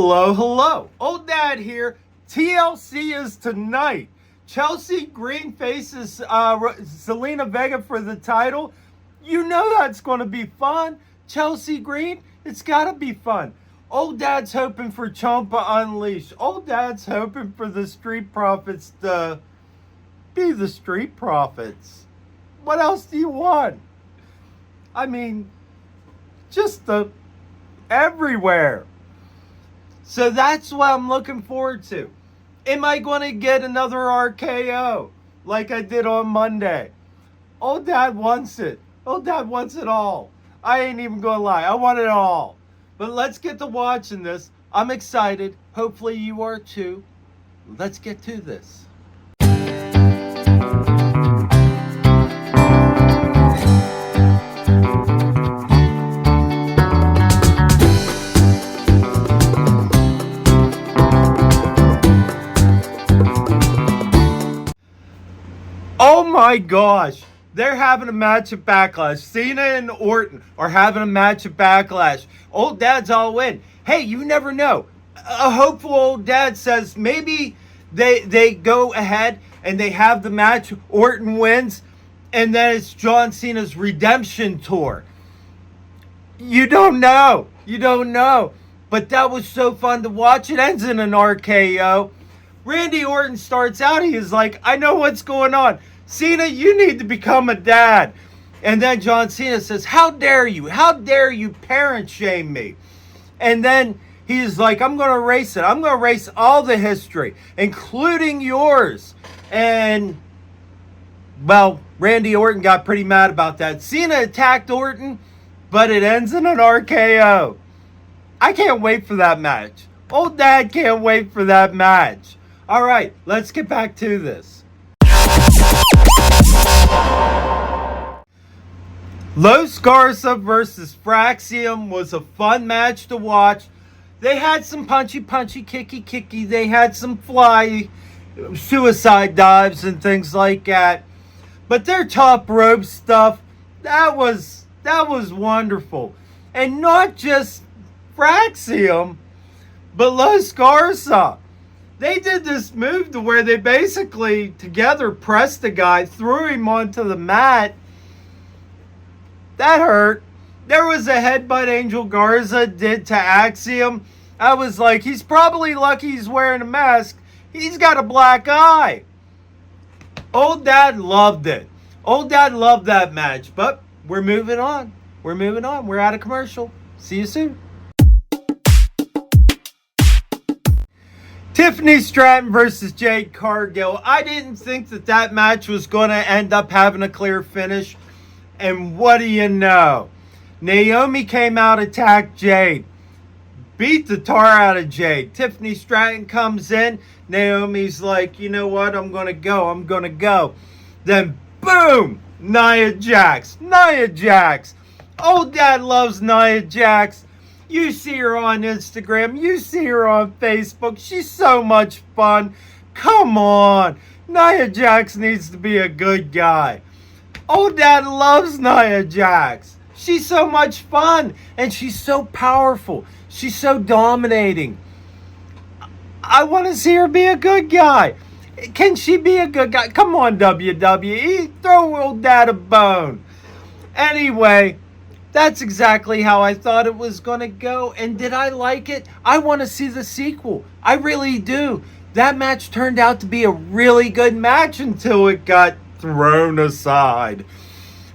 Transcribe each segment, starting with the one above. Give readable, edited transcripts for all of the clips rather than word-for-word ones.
Hello, hello. Old Dad here. TLC is tonight. Chelsea Green faces Zelina Vega for the title. You know that's going to be fun. Chelsea Green, it's got to be fun. Old Dad's hoping for Ciampa Unleashed. Old Dad's hoping for the Street Profits to be the Street Profits. What else do you want? I mean, just everywhere. So that's what I'm looking forward to. Am I going to get another RKO like I did on Monday? Old Dad wants it. Old Dad wants it all. I ain't even going to lie. I want it all. But let's get to watching this. I'm excited. Hopefully you are too. Let's get to this. Oh my gosh, they're having a match at Backlash. Cena and Orton are having a match at Backlash. Old Dad's all in. Hey, you never know. A hopeful Old Dad says maybe they go ahead and they have the match. Orton wins, and then it's John Cena's redemption tour. You don't know. You don't know. But that was so fun to watch. It ends in an RKO. Randy Orton starts out, he is like, I know what's going on. Cena, you need to become a dad. And then John Cena says, how dare you? How dare you parent shame me? And then he's like, I'm going to erase it. I'm going to erase all the history, including yours. And, well, Randy Orton got pretty mad about that. Cena attacked Orton, but it ends in an RKO. I can't wait for that match. Old Dad can't wait for that match. All right, let's get back to this. Los Garza versus Fraxium was a fun match to watch. They had some punchy, kicky. They had some fly suicide dives and things like that. But their top rope stuff, that was wonderful. And not just Fraxium, but Los Garza. They did this move to where they basically together pressed the guy, threw him onto the mat. That hurt. There was a headbutt Angel Garza did to Axiom. I was like, he's probably lucky he's wearing a mask. He's got a black eye. Old Dad loved it. Old Dad loved that match. But we're moving on. We're moving on. We're out of commercial. See you soon. Tiffany Stratton versus Jade Cargill. I didn't think that match was going to end up having a clear finish. And what do you know? Naomi came out, attacked Jade. Beat the tar out of Jade. Tiffany Stratton comes in. Naomi's like, you know what? I'm going to go. Then, boom! Nia Jax. Old Dad loves Nia Jax. You see her on Instagram. You see her on Facebook. She's so much fun. Come on. Nia Jax needs to be a good guy. Old Dad loves Nia Jax. She's so much fun. And she's so powerful. She's so dominating. I want to see her be a good guy. Can she be a good guy? Come on, WWE. Throw Old Dad a bone. Anyway, that's exactly how I thought it was going to go. And did I like it? I want to see the sequel. I really do. That match turned out to be a really good match until it got thrown aside.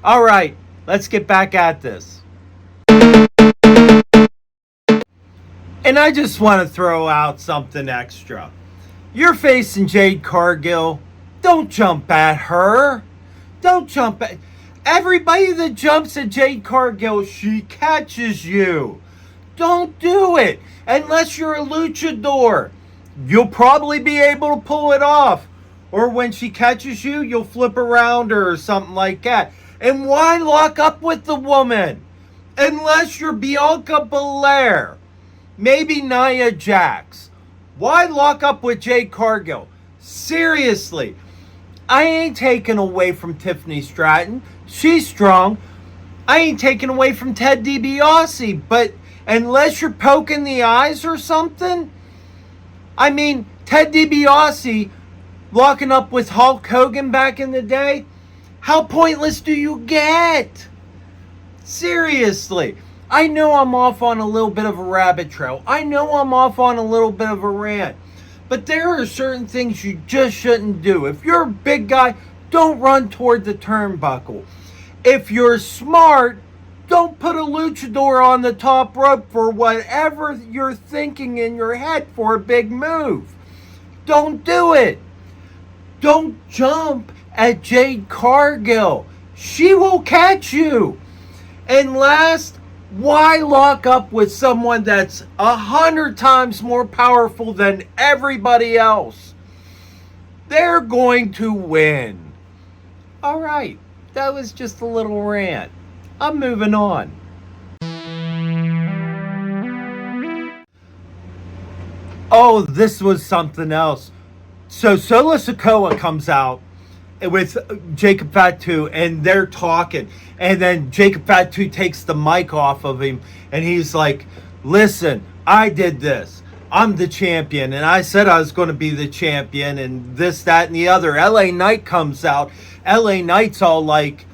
All right, let's get back at this. And I just want to throw out something extra. You're facing Jade Cargill. Don't jump at her. Don't jump at... Everybody that jumps at Jade Cargill, she catches you. Don't do it. Unless you're a luchador. You'll probably be able to pull it off. Or when she catches you, you'll flip around her or something like that. And why lock up with the woman? Unless you're Bianca Belair. Maybe Nia Jax. Why lock up with Jade Cargill? Seriously. I ain't taking away from Tiffany Stratton. She's strong. I ain't taking away from Ted DiBiase. But Unless you're poking the eyes or something. I mean, Ted DiBiase locking up with Hulk Hogan back in the day. How pointless do you get? Seriously. I know I'm off on a little bit of a rabbit trail. I know I'm off on a little bit of a rant. But there are certain things you just shouldn't do. If you're a big guy, don't run toward the turnbuckle. If you're smart, don't put a luchador on the top rope for whatever you're thinking in your head for a big move. Don't do it. Don't jump at Jade Cargill. She will catch you. And last, why lock up with someone that's 100 times more powerful than everybody else? They're going to win. All right, that was just a little rant. I'm moving on. Oh, this was something else. So Solo Sikoa comes out with Jacob Fatu, and they're talking. And then Jacob Fatu takes the mic off of him, and he's like, listen, I did this. I'm the champion, and I said I was going to be the champion, and this, that, and the other. LA Knight comes out. LA Knight's all like,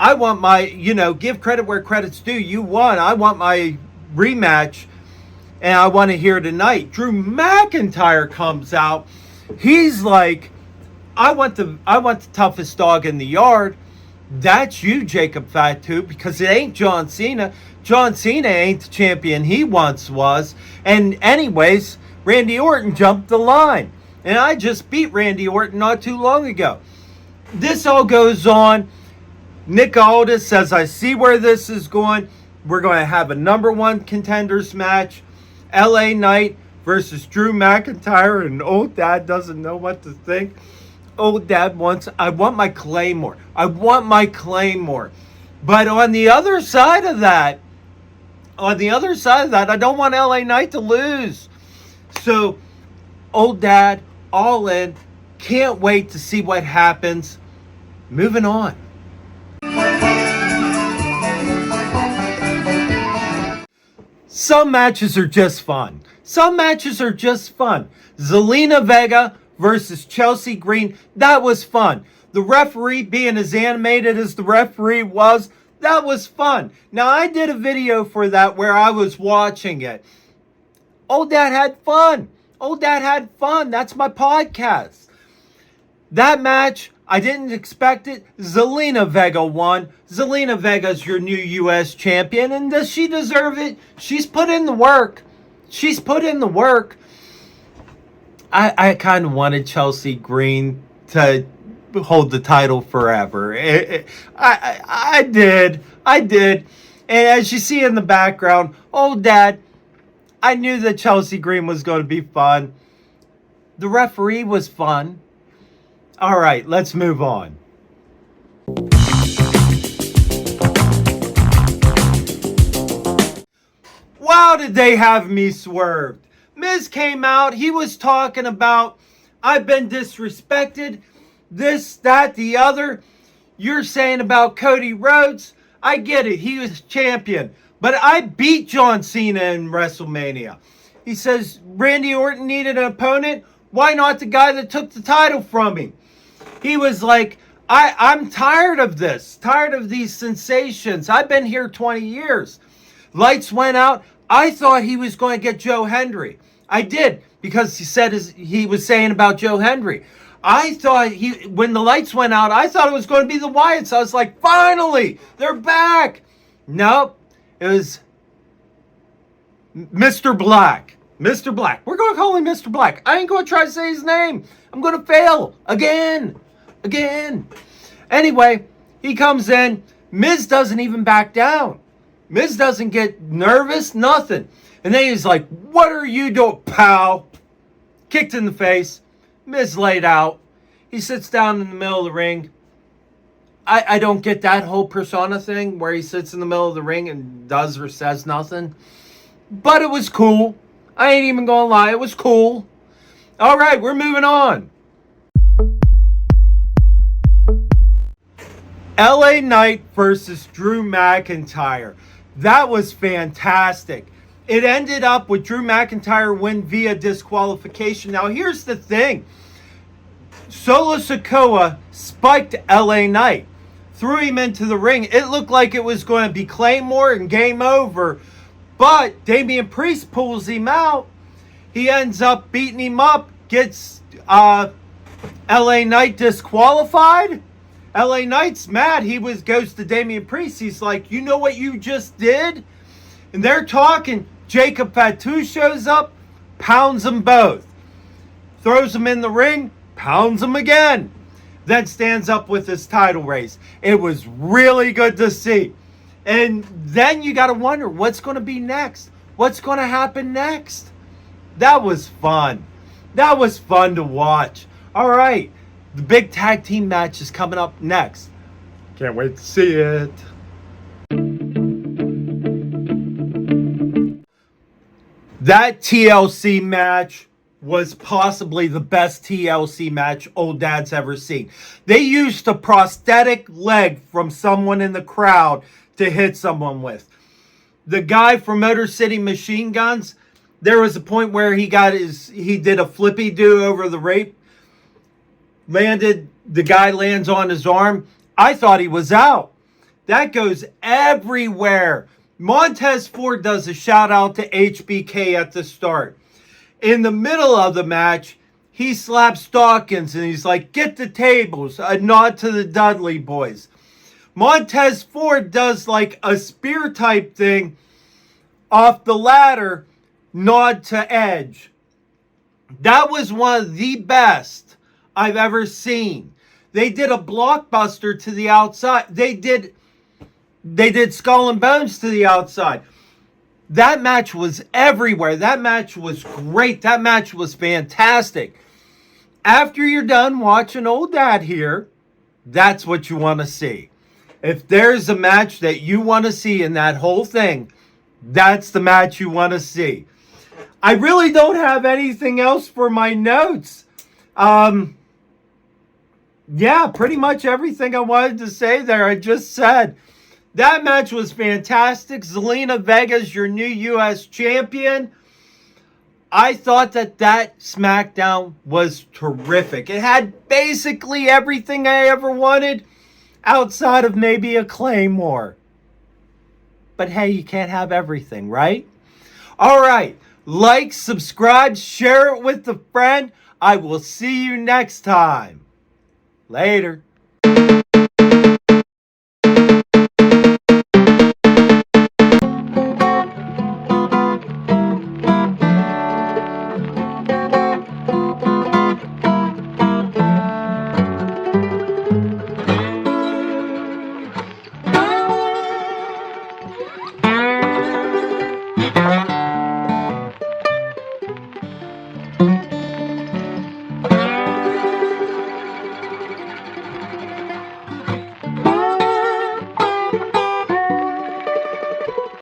I want my, give credit where credit's due. You won. I want my rematch, and I want to hear tonight. Drew McIntyre comes out. He's like, I want the toughest dog in the yard. That's you, Jacob Fatu, because it ain't John Cena. John Cena ain't the champion he once was. And anyways, Randy Orton jumped the line. And I just beat Randy Orton not too long ago. This all goes on. Nick Aldis says, I see where this is going. We're going to have a number one contenders match. LA Knight versus Drew McIntyre. And old dad doesn't know what to think. Old dad wants, I want my Claymore. I want my Claymore. But on the other side of that, I don't want LA Knight to lose. So, old dad, all in. Can't wait to see what happens. Moving on. Some matches are just fun. Zelina Vega versus Chelsea Green. That was fun. The referee being as animated as the referee was, that was fun. Now, I did a video for that where I was watching it. Old Dad had fun. That's my podcast. That match, I didn't expect it. Zelina Vega won. Zelina Vega's your new U.S. champion. And does she deserve it? She's put in the work. I kind of wanted Chelsea Green to hold the title forever. I did. And as you see in the background, old dad, I knew that Chelsea Green was going to be fun. The referee was fun. All right, let's move on. Wow, did they have me swerved. Miz came out. He was talking about, I've been disrespected. This, that, the other. You're saying about Cody Rhodes. I get it. He was champion. But I beat John Cena in WrestleMania. He says Randy Orton needed an opponent. Why not the guy that took the title from him? He was like, I'm tired of this. Tired of these sensations. I've been here 20 years. Lights went out. I thought he was going to get Joe Hendry. I did, because he was saying about Joe Hendry. I thought when the lights went out, I thought it was going to be the Wyatts. I was like, finally, they're back. Nope, it was Mr. Black. Mr. Black. We're going to call him Mr. Black. I ain't going to try to say his name. I'm going to fail again. Anyway, he comes in. Miz doesn't even back down. Miz doesn't get nervous, nothing. And then he's like, what are you doing, pal? Kicked in the face. Miz laid out. He sits down in the middle of the ring. I don't get that whole persona thing where he sits in the middle of the ring and does or says nothing. But it was cool. I ain't even gonna lie, it was cool. All right, we're moving on. LA Knight versus Drew McIntyre. That was fantastic. It ended up with Drew McIntyre win via disqualification. Now, here's the thing. Solo Sikoa spiked LA Knight, threw him into the ring. It looked like it was going to be Claymore and game over, but Damian Priest pulls him out. He ends up beating him up, gets LA Knight disqualified. LA Knight's mad. He goes to Damian Priest. He's like, you know what you just did? And they're talking. Jacob Fatu shows up, pounds them both. Throws them in the ring, pounds them again. Then stands up with his title race. It was really good to see. And then you got to wonder, what's going to be next? What's going to happen next? That was fun. That was fun to watch. All right. The big tag team match is coming up next. Can't wait to see it. That TLC match was possibly the best TLC match Old Dad's ever seen. They used a prosthetic leg from someone in the crowd to hit someone with. The guy from Motor City Machine Guns, there was a point where he did a flippy do over the rape. The guy lands on his arm. I thought he was out. That goes everywhere. Montez Ford does a shout out to HBK at the start. In the middle of the match, he slaps Dawkins and he's like, get the tables, a nod to the Dudley boys. Montez Ford does like a spear type thing off the ladder, nod to Edge. That was one of the best I've ever seen. They did a blockbuster to the outside. They did Skull and Bones to the outside. That match was everywhere. That match was great. That match was fantastic. After you're done watching Old Dad here, that's what you want to see. If there's a match that you want to see in that whole thing, that's the match you want to see. I really don't have anything else for my notes. Yeah, pretty much everything I wanted to say there, I just said. That match was fantastic. Zelina Vega's your new U.S. champion. I thought that SmackDown was terrific. It had basically everything I ever wanted outside of maybe a Claymore. But hey, you can't have everything, right? All right. Like, subscribe, share it with a friend. I will see you next time. Later.